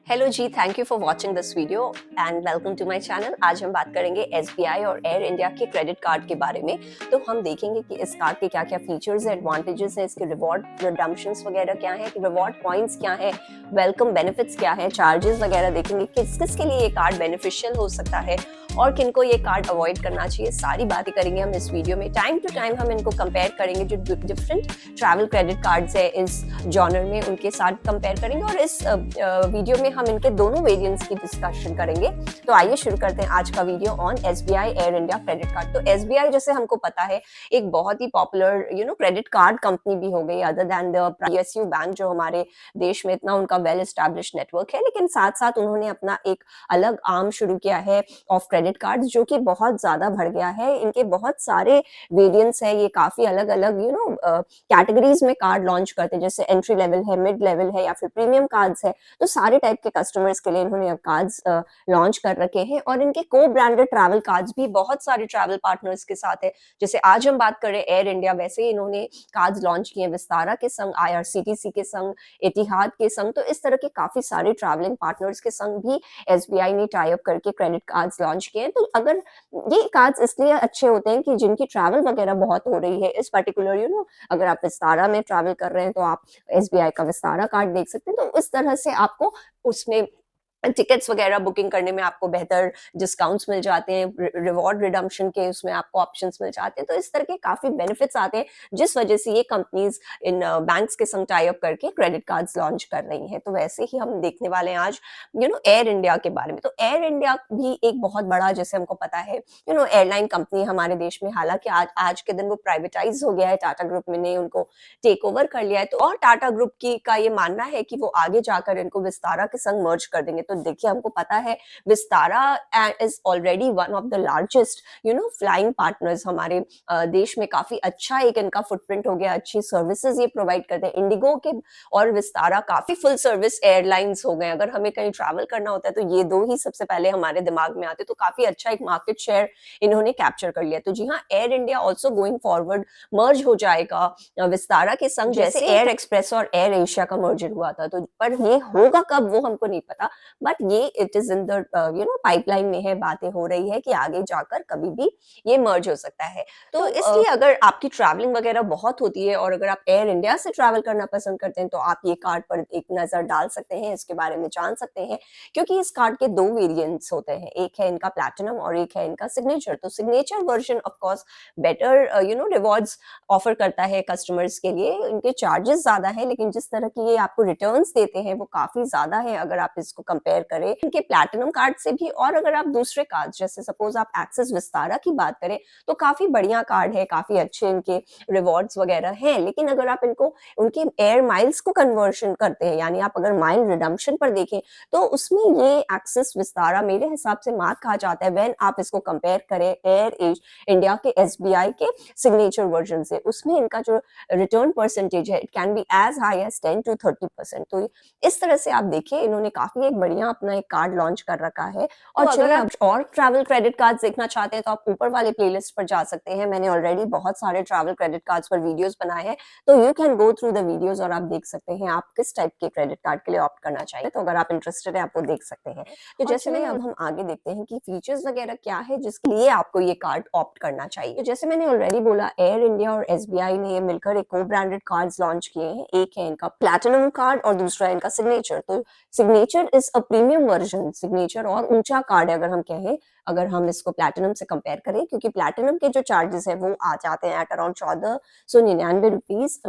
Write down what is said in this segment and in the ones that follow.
Hello ji, thank you for watching this video and welcome to my channel. आज हम बात करेंगे एसबीआई और एयर इंडिया के क्रेडिट कार्ड के बारे में। तो हम देखेंगे कि इस कार्ड के क्या-क्या फीचर्स हैं, एडवांटेजेस हैं, इसके रिवॉर्ड रिडम्पशंस वगैरह क्या हैं, रिवॉर्ड पॉइंट्स क्या हैं, वेलकम बेनिफिट्स क्या हैं, चार्जेस वगैरह देखेंगे, किस-किस के लिए ये कार्ड बेनिफिशियल हो सकता है और किनको ये कार्ड अवॉइड करना चाहिए। सारी बातें करेंगे हम इस वीडियो में। टाइम टू टाइम हम इनको कंपेयर करेंगे, जो डिफरेंट ट्रैवल क्रेडिट कार्ड्स है इस जॉनर में उनके साथ कंपेयर करेंगे और इस वीडियो में हम इनके दोनों वेरिएंट्स की डिस्कशन करेंगे। तो आइए शुरू करते हैं आज का video on SBI air India credit card. तो एसबीआई जैसे हमको पता है एक बहुत ही पॉपुलर क्रेडिट कार्ड कंपनी भी हो गई, other than the PSU bank जो हमारे देश में इतना उनका वेल एस्टैब्लिश्ड नेटवर्क है, लेकिन साथ साथ उन्होंने अपना एक अलग आर्म शुरू किया है ऑफ क्रेडिट कार्ड जो कि बहुत ज्यादा बढ़ गया है। इनके बहुत सारे वेरिएंट्स हैं, ये काफी अलग अलग कैटेगरीज में कार्ड लॉन्च करते हैं, जैसे एंट्री लेवल है, मिड लेवल है या फिर प्रीमियम कार्ड्स है। तो सारे टाइप के कस्टमर्स के लिए इन्होंने अब कार्ड्स लॉन्च कर रखे हैं और इनके को ब्रांडेड ट्रैवल कार्ड्स भी बहुत सारे ट्रैवल पार्टनर्स के साथ है। जैसे आज हम बात करें एयर इंडिया, वैसे ही इन्होंने कार्ड्स लॉन्च किए विस्तारा के संग, आईआरसीटीसी के संग, एतिहाद के संग। तो इस तरह के काफी सारे ट्रैवलिंग पार्टनर्स के संग भी एसबीआई ने टाई अप करके क्रेडिट कार्ड्स लॉन्च किए हैं। तो अगर ये कार्ड्स इसलिए अच्छे होते हैं कि जिनकी ट्रैवल वगैरह बहुत हो रही है, इस पर्टिकुलर अगर आप विस्तारा में ट्रैवल कर रहे हैं तो आप एसबीआई का विस्तारा कार्ड देख सकते हैं। तो इस तरह से आपको उसमें टिकट्स वगैरह बुकिंग करने में आपको बेहतर डिस्काउंट्स मिल जाते हैं, रिवॉर्ड रिडम्पशन के उसमें आपको ऑप्शंस मिल जाते हैं। तो इस तरह के काफी बेनिफिट्स आते हैं, जिस वजह से ये कंपनीज इन बैंक्स के संग टाई अप करके क्रेडिट कार्ड्स लॉन्च कर रही हैं। तो वैसे ही हम देखने वाले हैं आज एयर इंडिया के बारे में। तो एयर इंडिया भी एक बहुत बड़ा, जैसे हमको पता है एयरलाइन कंपनी हमारे देश में, हालांकि आज के दिन वो प्राइवेटाइज हो गया है, टाटा ग्रुप ने उनको टेक ओवर कर लिया है। तो और टाटा ग्रुप की का ये मानना है कि वो आगे जाकर इनको विस्तारा के संग मर्ज कर देंगे। तो देखिए, हमको पता है Vistara is already one of the largest flying partners हमारे देश में। काफी अच्छा एक इनका फुटप्रिंट हो गया, अच्छी सर्विसेज ये प्रोवाइड करते हैं। इंडिगो के और विस्तारा काफी फुल सर्विस एयरलाइंस हो गए। अगर हमें कहीं ट्रैवल करना होता है तो ये दो ही सबसे पहले हमारे दिमाग में आते। तो काफी अच्छा एक मार्केट शेयर इन्होंने कैप्चर कर लिया। तो जी हाँ, Air India also going forward merge हो जाएगा विस्तारा के संग, जैसे एयर एक्सप्रेस और एयर एशिया का मर्जर हुआ था। तो पर ये होगा कब वो हमको नहीं पता, बट ये it is in the pipeline में है, बातें हो रही है कि आगे जाकर कभी भी ये मर्ज हो सकता है। तो इसलिए अगर आपकी ट्रैवलिंग वगैरह बहुत होती है और अगर आप एयर इंडिया से ट्रैवल करना पसंद करते हैं तो आप ये कार्ड पर एक नजर डाल सकते हैं, इसके बारे में जान सकते हैं, क्योंकि इस कार्ड के दो वेरिएंट्स होते हैं, एक है इनका प्लैटिनम और एक है इनका सिग्नेचर। तो signature version of course better rewards offer करता है कस्टमर्स के लिए। इनके चार्जेस ज्यादा है, लेकिन जिस तरह की ये आपको रिटर्न्स देते हैं वो काफी ज्यादा है अगर आप इसको कंपेयर करें इनके प्लैटिनम कार्ड से भी। और अगर आप दूसरे कार्ड, जैसे सपोज आप एक्सिस विस्तारा की बात करें, तो काफी बढ़िया कार्ड है, काफी अच्छे इनके रिवॉर्ड्स वगैरह हैं। लेकिन अगर आप इनको उनके एयर माइल्स को कन्वर्शन करते हैं, यानी आप अगर माइल रिडम्पशन पर देखें, तो उसमें ये एक्सिस विस्तारा मेरे हिसाब से मार्क खा जाता है व्हेन आप इसको कंपेयर करें एयर इंडिया के एसबीआई के सिग्नेचर वर्जन से। उसमें इनका जो रिटर्न परसेंटेज है, it can be as high as 10 to 30%। तो इस तरह से आप देखिए, इन्होंने काफी एक बढ़िया अपना एक कार्ड लॉन्च कर रखा है। और तो अगर आप और ट्रैवल क्रेडिट कार्ड्स देखना चाहते हैं तो आप ऊपर वाले प्लेलिस्ट पर जा सकते हैं। मैंने ऑलरेडी बहुत सारे ट्रैवल क्रेडिट कार्ड्स पर वीडियोस बनाए हैं, तो you can go through the videos और आप देख सकते हैं आप किस टाइप के क्रेडिट कार्ड के लिए ऑप्ट करना चाहिए। तो अगर आप इंटरेस्टेड है आप वो देख सकते हैं। तो जैसे में अब हम आगे देखते हैं कि फीचर्स वगैरह क्या है जिसके लिए आपको ये कार्ड ऑप्ट करना चाहिए। तो जैसे मैंने ऑलरेडी बोला, एयर इंडिया और एसबीआई ने ये मिलकर एक को ब्रांडेड कार्ड्स लॉन्च किए हैं। एक है इनका प्लैटिनम कार्ड और दूसरा है इनका सिग्नेचर। तो signature is a premium version, signature और ऊंचा कार्ड है अगर हम कहें, अगर हम इसको प्लैटिनम से कंपेयर करें, क्योंकि प्लैटिनम के जो चार्जेस है वो आ जाते हैं एट अराउंड 1499 रुपीज।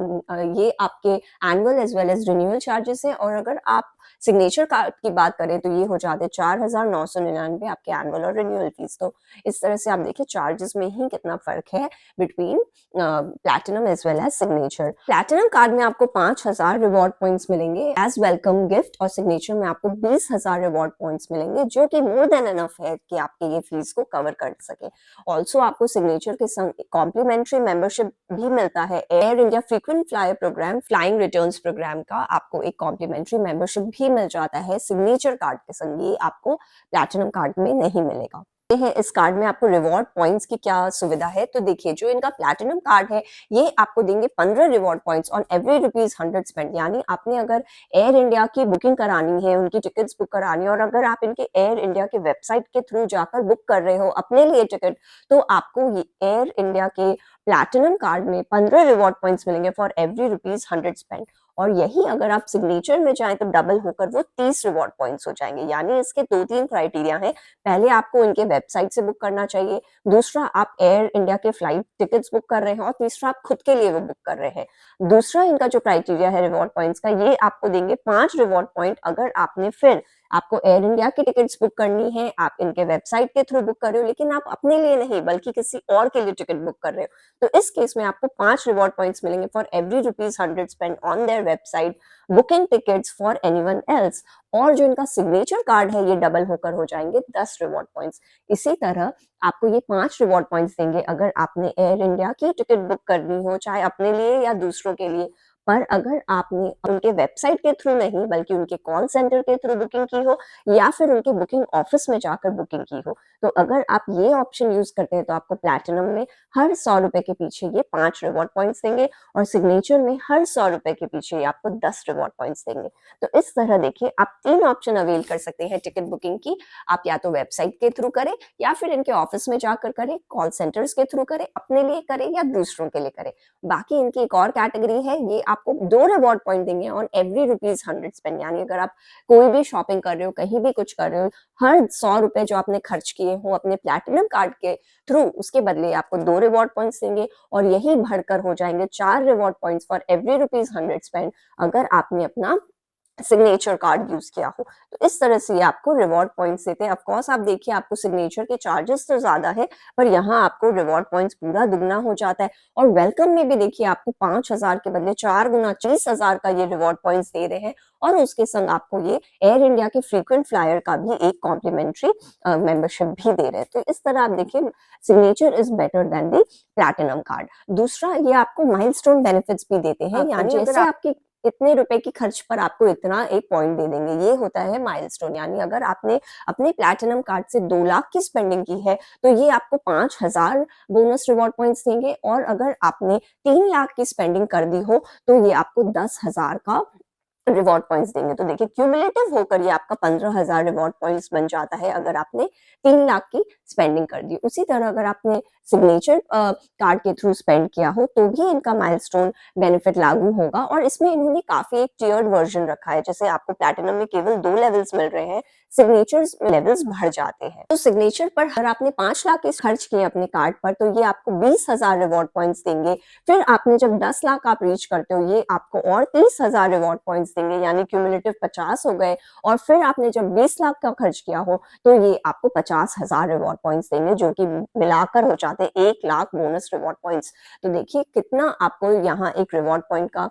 ये आपके annual as well as renewal charges है। और अगर आप सिग्नेचर कार्ड की बात करें तो ये हो जाते हैं 4999 आपके एनुअल और रिन्यूअल फीस। तो इस तरह से आप देखिए चार्जेस में ही कितना फर्क है between platinum as well as signature. Platinum card में आपको 5000 रिवॉर्ड पॉइंट्स मिलेंगे एज वेलकम गिफ्ट, और सिग्नेचर में आपको 20000 रिवॉर्ड पॉइंट्स मिलेंगे, जो कि मोर देन एनफ है कि आपके ये फीस को कवर कर सके। ऑल्सो आपको सिग्नेचर के संग कॉम्प्लीमेंट्री मेंबरशिप भी मिलता है। Air India frequent flyer program, flying returns program का आपको एक कॉम्प्लीमेंट्री मेंबरशिप भी मिल जाता है सिग्नेचर कार्ड के संग। ये आपको प्लैटिनम कार्ड में नहीं मिलेगा। हैं इस कार्ड में आपको रिवॉर्ड पॉइंट्स की क्या सुविधा है। तो देखिए, जो इनका प्लैटिनम कार्ड है ये आपको देंगे 15 reward points on every ₹100 spend. यानी आपने अगर एयर इंडिया की बुकिंग करानी है, उनकी टिकट्स बुक करानी है, और अगर आप इनके एयर इंडिया के वेबसाइट के थ्रू जाकर बुक कर रहे हो अपने लिए टिकट, तो आपको ये एयर इंडिया के प्लैटिनम कार्ड में 15 रिवॉर्ड पॉइंट्स मिलेंगे फॉर एवरी ₹100 स्पेंड। और यही अगर आप सिग्नेचर में जाएं तो डबल होकर वो 30 रिवॉर्ड पॉइंट्स हो जाएंगे। यानी इसके 2-3 क्राइटेरिया हैं। पहले आपको इनके वेबसाइट से बुक करना चाहिए, दूसरा आप एयर इंडिया के फ्लाइट टिकट्स बुक कर रहे हैं, और तीसरा आप खुद के लिए वो बुक कर रहे हैं। दूसरा इनका जो क्राइटेरिया है रिवॉर्ड पॉइंट्स का, ये आपको देंगे 5 रिवॉर्ड पॉइंट अगर आपने फिर आपको एयर इंडिया की टिकट्स बुक करनी है, आप इनके वेबसाइट के थ्रू बुक कर रहे हो, लेकिन आप अपने लिए नहीं बल्कि किसी और के लिए टिकट बुक कर रहे हो, तो इस केस में आपको 5 रिवॉर्ड पॉइंट्स मिलेंगे for every ₹100 spend on their website booking tickets for anyone else. और जो इनका सिग्नेचर कार्ड है ये डबल होकर हो जाएंगे 10 रिवॉर्ड पॉइंट्स। इसी तरह आपको ये 5 रिवॉर्ड पॉइंट्स देंगे अगर आपने एयर इंडिया की टिकट बुक करनी हो, चाहे अपने लिए या दूसरों के लिए। पर अगर आपने उनके वेबसाइट के थ्रू नहीं बल्कि उनके कॉल सेंटर के थ्रू बुकिंग की हो, या फिर उनके बुकिंग ऑफिस में जाकर बुकिंग की हो, तो अगर आप ये ऑप्शन यूज करते हैं तो आपको प्लैटिनम में हर 100 रुपए के पीछे ये 5 रिवॉर्ड पॉइंट्स देंगे, और सिग्नेचर में हर 100 रुपए के पीछे ये आपको 10 रिवॉर्ड पॉइंट्स देंगे। तो इस तरह देखिए, आप 3 ऑप्शन अवेल कर सकते हैं टिकट बुकिंग की। आप या तो वेबसाइट के थ्रू करें, या फिर इनके ऑफिस में जाकर करें, कॉल सेंटर्स के थ्रू करें, अपने लिए करें या दूसरों के लिए करें। बाकी इनकी एक और कैटेगरी है, ये आपको 2 रिवॉर्ड पॉइंट देंगे ऑन एवरी ₹100 स्पेंड। यानी अगर आप कोई भी शॉपिंग कर रहे हो, कहीं भी कुछ कर रहे हो, हर 100 रुपए जो आपने खर्च किए हो अपने प्लैटिनम कार्ड के थ्रू, उसके बदले आपको 2 रिवॉर्ड पॉइंट्स देंगे, और यही बढ़कर हो जाएंगे 4 reward points for every ₹100 spend अगर आपने अपना सिग्नेचर कार्ड यूज किया हो। तो इस तरह से ये आपको रिवॉर्ड पॉइंट्स देते हैं। ऑफ कोर्स आप देखिए, आपको सिग्नेचर के चार्जेस तो ज्यादा है, पर यहाँ आपको रिवॉर्ड पॉइंट्स पूरा दुगना हो जाता है। और वेलकम में भी देखिए, आपको 5,000 के बदले 4 गुना 30,000 का ये रिवॉर्ड पॉइंट्स दे रहे हैं, और उसके संग आपको ये एयर इंडिया के फ्रीक्वेंट फ्लायर का भी एक कॉम्प्लीमेंट्री मेंबरशिप भी दे रहे हैं। तो इस तरह आप देखिए, signature is better than the platinum card. दूसरा, ये आपको माइलस्टोन बेनिफिट्स भी देते हैं, यानी जैसे आपकी इतने रुपए की खर्च पर आपको इतना एक पॉइंट दे देंगे, ये होता है माइलस्टोन। यानी अगर आपने अपने प्लैटिनम कार्ड से 2 लाख की स्पेंडिंग की है, तो ये आपको 5,000 बोनस रिवॉर्ड पॉइंट्स देंगे, और अगर आपने 3 लाख की स्पेंडिंग कर दी हो, तो ये आपको 10,000 का रिवॉर्ड पॉइंट्स देंगे। तो देखिए, क्यूमुलेटिव होकर ये आपका 15,000 रिवॉर्ड पॉइंट्स बन जाता है अगर आपने 3 लाख की स्पेंडिंग कर दी। उसी तरह अगर आपने सिग्नेचर कार्ड के थ्रू स्पेंड किया हो, तो भी इनका माइलस्टोन बेनिफिट लागू होगा। और इसमें इन्होंने काफी एक टियर्ड वर्जन रखा है। जैसे आपको प्लैटिनम में केवल 2 लेवल्स मिल रहे हैं, सिग्नेचर लेवल्स बढ़ जाते हैं। तो सिग्नेचर पर अगर आपने 5 लाख के खर्च किए अपने कार्ड पर, तो ये आपको 20,000 रिवॉर्ड पॉइंट्स देंगे। फिर आपने जब 10 लाख आप रीच करते हो, ये आपको और 30,000 रिवॉर्ड पॉइंट्स देंगे, यानी क्यूमुलेटिव 50 हो गए। और फिर आपने जब 20 लाख का खर्च किया हो, तो ये आपको 50,000 रिवॉर्ड पॉइंट्स देंगे, जो कि मिलाकर हो जाते हैं 1 लाख बोनस रिवॉर्ड पॉइंट्स। तो देखिए, कितना आपको यहाँ एक रिवॉर्ड पॉइंट का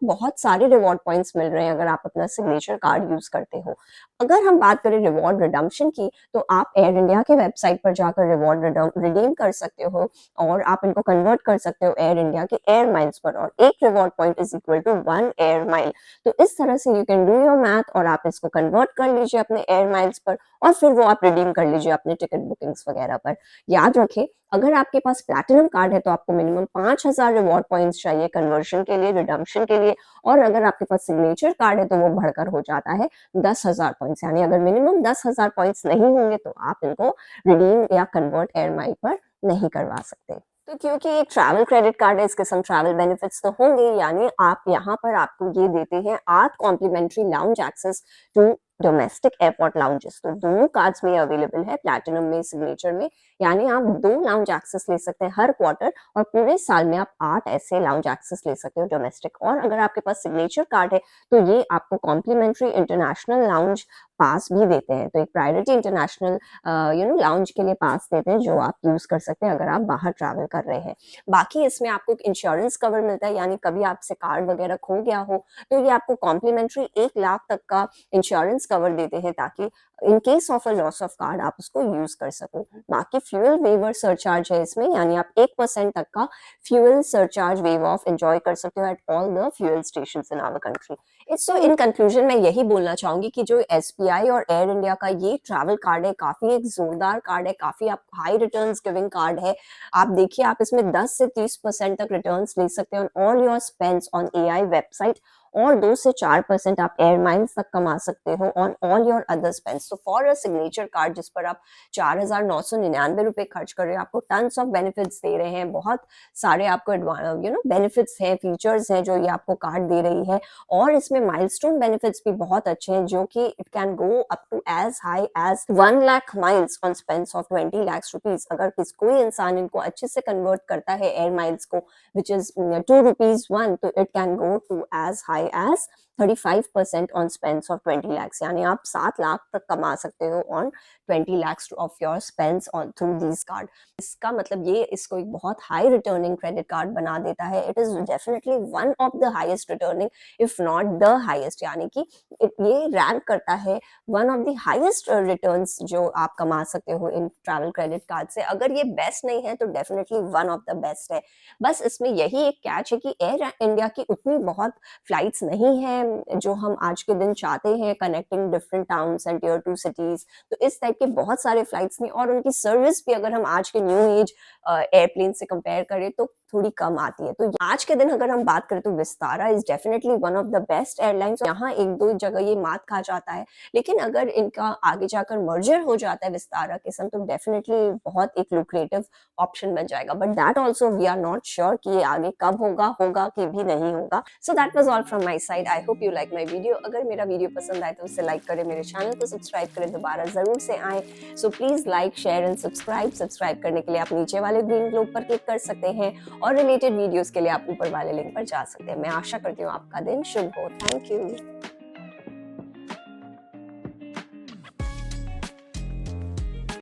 बहुत सारे रिवॉर्ड पॉइंट्स मिल रहे हैं अगर आप अपना सिग्नेचर कार्ड यूज करते हो। अगर हम बात करें रिवॉर्ड रिडम्पशन की, तो आप एयर इंडिया के वेबसाइट पर जाकर रिवॉर्ड रिडीम कर सकते हो, और आप इनको कन्वर्ट कर सकते हो एयर इंडिया के एयर माइल्स पर, और 1 reward point is equal to 1 air mile. तो इस तरह से you can do your math, और आप इसको कन्वर्ट कर लीजिए अपने एयर माइल्स पर, और फिर वो आप रिडीम कर लीजिए अपने टिकट बुकिंग्स वगैरह पर। याद रखें, अगर आपके पास प्लैटिनम कार्ड है तो आपको मिनिमम 5,000 रिवॉर्ड पॉइंट्स चाहिए कन्वर्शन के लिए, रिडम्पशन के लिए। और अगर आपके पास सिग्नेचर कार्ड है तो वो बढ़कर हो जाता है 10,000 पॉइंट्स। यानी अगर मिनिमम 10,000 पॉइंट्स नहीं होंगे तो आप इनको रिडीम या कन्वर्ट एयर माइल पर नहीं करवा सकते। तो क्योंकि ये ट्रैवल क्रेडिट कार्ड है, इसके संग ट्रैवल बेनिफिट्स तो होंगे। यानी आप यहाँ पर आपको ये देते हैं 8 complimentary lounge access to domestic airport lounges. तो दोनों कार्ड्स में अवेलेबल है, प्लैटिनम में, सिग्नेचर में। यानी आप 2 लाउंज एक्सेस ले सकते हैं हर क्वार्टर, और पूरे साल में आप 8 ऐसे लाउंज एक्सेस ले सकते हो डोमेस्टिक। और अगर आपके पास सिग्नेचर कार्ड है तो ये आपको कॉम्प्लीमेंट्री इंटरनेशनल लाउंज पास भी देते हैं। तो एक प्रायोरिटी इंटरनेशनल लाउंज के लिए पास देते हैं, जो आप यूज कर सकते हैं अगर आप बाहर ट्रैवल कर रहे हैं। बाकी इसमें आपको इंश्योरेंस कवर मिलता है, यानी कभी आपसे कार्ड वगैरह खो गया हो तो ये आपको कॉम्प्लीमेंट्री 1 लाख तक का इंश्योरेंस कवर देते हैं, ताकि in case of a loss of card आप उसको यूज कर सको। बाकी फ्यूल वेवर सरचार्ज है इसमें, यानी आप 1% तक का fuel surcharge waive off enjoy कर सकते हो at all the fuel stations in our country. So in conclusion मैं यही बोलना चाहूंगी कि जो एसबीआई और एयर इंडिया का ये ट्रैवल कार्ड है, काफी एक जोरदार कार्ड है, काफी आप हाई रिटर्न्स गिविंग कार्ड है। आप देखिए, आप इसमें 10 से 30% तक रिटर्न्स ले सकते हैं on all your spends on AI website, और 2 से 4% आप एयर माइल्स तक कमा सकते हो on all your other spends. तो फॉर अ सिग्नेचर कार्ड जिस पर आप 4,999 रुपए खर्च कर रहे हो, आपको टन्स ऑफ बेनिफिट्स दे रहे हैं, बहुत सारे आपको बेनिफिट्स हैं, फीचर्स हैं जो ये आपको कार्ड दे रही है। और इसमें माइलस्टोन बेनिफिट्स भी बहुत अच्छे हैं, जो कि it can go up to as high as 1 lakh miles on spends of 20 lakh rupees. अगर कोई इंसान इनको अच्छे से कन्वर्ट करता है एयर माइल्स को, विच इज 2 रुपीज 1, तो it can go to as high as 35% on spends of 20 lakhs, यानी आप 7 लाख तक कमा सकते हो on 20 lakhs of your spends on through this card. इसका मतलब ये इसको एक बहुत हाई रिटर्निंग क्रेडिट कार्ड बना देता है। It is definitely one of the highest returning, if not the highest, यानी कि ये रैंक करता है one of the highest returns जो आप कमा सकते हो इन ट्रैवल क्रेडिट कार्ड से। अगर ये बेस्ट नहीं है तो definitely one of the best है। बस इसमें यही एक कैच है कि एयर इंडिया की उतनी बहुत फ्लाइट्स नहीं है जो हम आज के दिन चाहते हैं, connecting different towns and tear 2 cities. तो इस टाइप के बहुत सारे फ्लाइट्स नहीं, और उनकी सर्विस भी अगर हम आज के न्यू एज एयरप्लेन से कंपेयर करें तो थोड़ी कम आती है। तो आज के दिन अगर हम बात करें तो Vistara is definitely one of the best airlines. यहाँ एक दो जगह ये मात खा जाता है, लेकिन अगर इनका आगे जाकर मर्जर हो जाता है विस्तारा के संग, तो डेफिनेटली बहुत एक लुक्रेटिव ऑप्शन बन जाएगा। But that also we are not sure कि ये आगे कब होगा कि भी नहीं होगा। So that was all from my side. I hope you like my video. अगर मेरा वीडियो पसंद आए तो उसे लाइक करें, मेरे चैनल को सब्सक्राइब करें, दोबारा जरूर से आए। So please like, share and subscribe करने के लिए आप नीचे वाले ग्रीन ग्लोब पर क्लिक कर सकते हैं, और रिलेटेड वीडियोस के लिए आप ऊपर वाले लिंक पर जा सकते हैं। मैं आशा करती हूँ आपका दिन शुभ हो। Thank you.